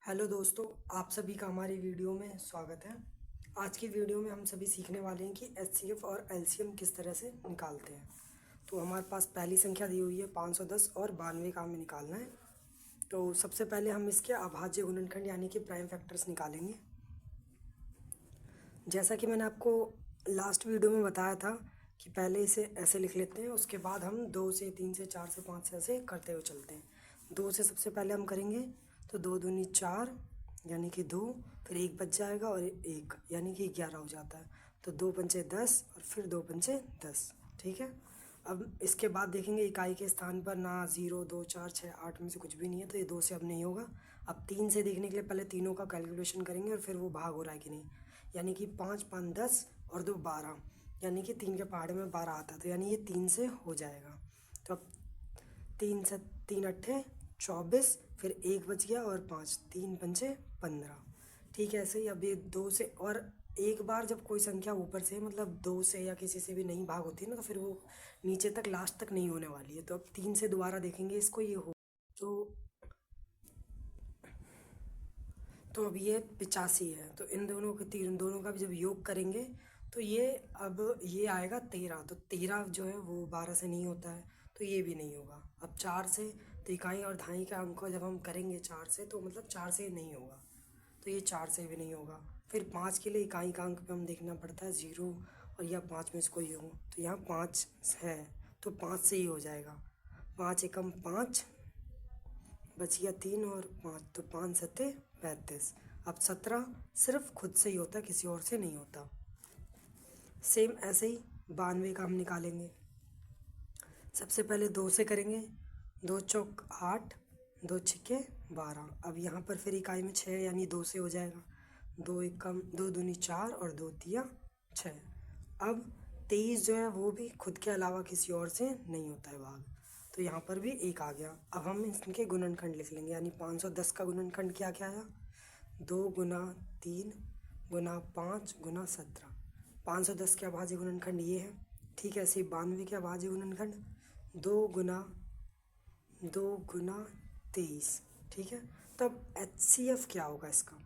Hello दोस्तों, आप सभी का हमारी वीडियो में स्वागत है। आज की वीडियो में हम सभी सीखने वाले हैं कि एचसीएफ और एलसीएम किस तरह से निकालते हैं। तो हमारे पास पहली संख्या दी हुई है 510 और 92 का हमें निकालना है। तो सबसे पहले हम इसके अभाज्य गुणनखंड यानी कि प्राइम फैक्टर्स निकालेंगे। जैसा कि मैंने आपको लास्ट वीडियो में बताया था कि पहले इसे ऐसे लिख लेते हैं, उसके बाद हम 2 से 3 से 4 से 5 से ऐसे करते हुए चलते हैं। 2 से सबसे पहले हम करेंगे तो 2 दूनी 4 यानी कि 2, फिर 1 बच जाएगा और 1 यानी कि 11 हो जाता है। तो 2 पंचे 10 और फिर 2 पंचे 10। ठीक है। अब इसके बाद देखेंगे इकाई के स्थान पर ना 0, 2, 4, 6, 8 में से कुछ भी नहीं है, तो ये 2 से अब नहीं होगा। अब 3 से देखने के लिए पहले तीनों का कैलकुलेशन करेंगे और फिर वो भाग हो रहा है कि नहीं। यानी कि 5 5 10 और 2 12, यानी कि 3 के पहाड़े में 12 आता है, तो यानी ये 3 से हो जाएगा। तो अब 3 से 3 अट्ठे 24, फिर 1 बच गया और 5, 3 पंचे 15। ठीक है। ऐसे ही अब ये 2 से, और एक बार जब कोई संख्या ऊपर से मतलब 2 से या किसी से भी नहीं भाग होती है ना, तो फिर वो नीचे तक लास्ट तक नहीं होने वाली है। तो अब 3 से दोबारा देखेंगे इसको, ये हो तो अब ये 85 है। तो इन दोनों के तीन दोनों का भी जब योग करेंगे तो ये अब ये आएगा 13। तो 13 जो है वो 12 से नहीं होता है, तो ये भी नहीं होगा। अब 4 से, तो इकाई और दहाई का अंक जब हम करेंगे 4 से, तो मतलब 4 से नहीं होगा, तो ये 4 से भी नहीं होगा। फिर 5 के लिए इकाई का अंक पे हम देखना पड़ता है 0 और या 5 में से कोई हो, तो यहाँ 5 है तो 5 से ही हो जाएगा। 5 एकम 5, बच गया 3 और 5, तो 5 सत्ते 35। अब 17 सिर्फ खुद से ही होता है, किसी और से नहीं होता। सेम ऐसे ही 92 का हम निकालेंगे। सबसे पहले 2 से करेंगे, 2 चौक 8, 2 छिक्के 12। अब यहाँ पर फिर इकाई में 6 यानी 2 से हो जाएगा। 2 एकम 2 दूनी 4 और 2 तिया 6। अब 23 जो है वो भी खुद के अलावा किसी और से नहीं होता है भाग, तो यहाँ पर भी 1 आ गया। अब हम इनके गुणनखंड लिख लेंगे, यानी 510 का गुणनखंड क्या क्या आया, 2 गुना 3 गुना 5 गुना 17। 510 के अभाज्य गुणनखंड ये है। ठीक है। ऐसे ही 92 के अभाज्य गुणनखंड 2 गुना 23। ठीक है। तो अब एचसीएफ क्या होगा इसका।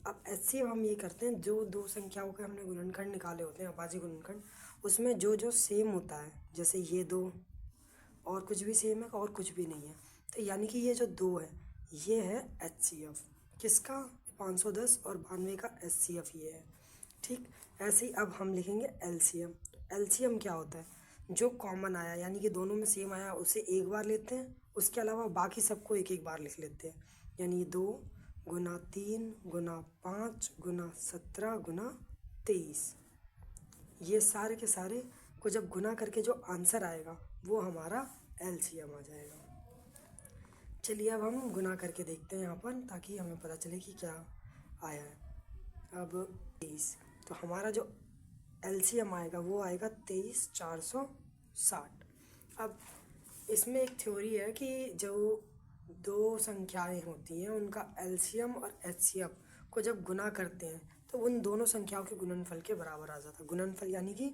अब एचसीएफ हम ये करते हैं, जो दो संख्याओं के हमने गुणनखंड निकाले होते हैं अभाज्य गुणनखंड, उसमें जो जो सेम होता है, जैसे ये 2 और कुछ भी सेम है और कुछ भी नहीं है, तो यानी कि ये जो 2 है ये है एचसीएफ किसका, 510 और 92 का एचसीएफ ये है। ठीक। ऐसे ही अब हम लिखेंगे एलसीएम। एलसीएम क्या होता है, जो कॉमन आया यानी कि दोनों में सेम आया उसे एक बार लेते हैं, उसके अलावा बाकी सबको एक एक बार लिख लेते हैं। यानी 2 गुना 3 गुना 5 गुना 17 गुना 23, ये सारे के सारे को जब गुना करके जो आंसर आएगा वो हमारा एलसीएम आ जाएगा। चलिए अब हम गुना करके देखते हैं यहाँ पर, ताकि हमें पता चले कि क्या आया है। अब 23, तो हमारा जो एलसीएम आएगा वो आएगा 23,460। अब इसमें एक थ्योरी है कि जो दो संख्याएं होती हैं उनका एलसीएम और एचसीएफ को जब गुना करते हैं तो उन दोनों संख्याओं के गुणनफल के बराबर आ जाता है। गुणनफल यानी कि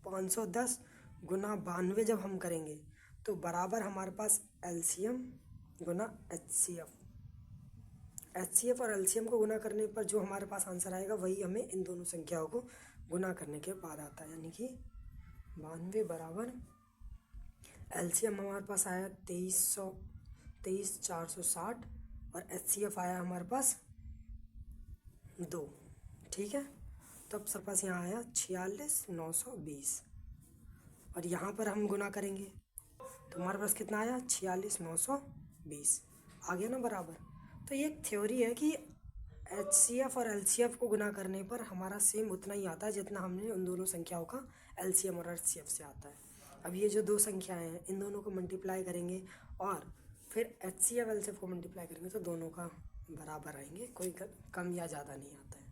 510 गुना 92 जब हम करेंगे तो बराबर हमारे पास एलसीएम गुना एचसीएफ। एचसीएफ और एलसीएम को गुना करने पर जो हमारे पास आंसर आएगा वही हमें इन दोनों संख्याओं को गुना करने के बाद आता है। यानी कि 92 बराबर एलसीएम हमारे पास आया 23,460 और एचसीएफ आया हमारे पास 2। ठीक है। तो अब सबके पास यहाँ आया 46,920 और यहाँ पर हम गुना करेंगे तो हमारे पास कितना आया, 46,920 आ गया ना बराबर। तो ये एक थ्योरी है कि एचसीएफ और एलसीएफ को गुना करने पर हमारा सेम उतना ही आता है जितना हमने उन दोनों संख्याओं का एलसीएम और एचसीएफ से आता है। अब ये जो दो संख्याएं हैं इन दोनों को मल्टीप्लाई करेंगे और फिर एचसीएफ एलसीएफ को मल्टीप्लाई करेंगे तो दोनों का बराबर आएंगे, कोई कम या ज़्यादा नहीं आता है।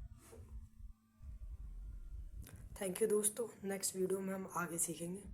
थैंक यू दोस्तों, नेक्स्ट वीडियो में हम आगे सीखेंगे।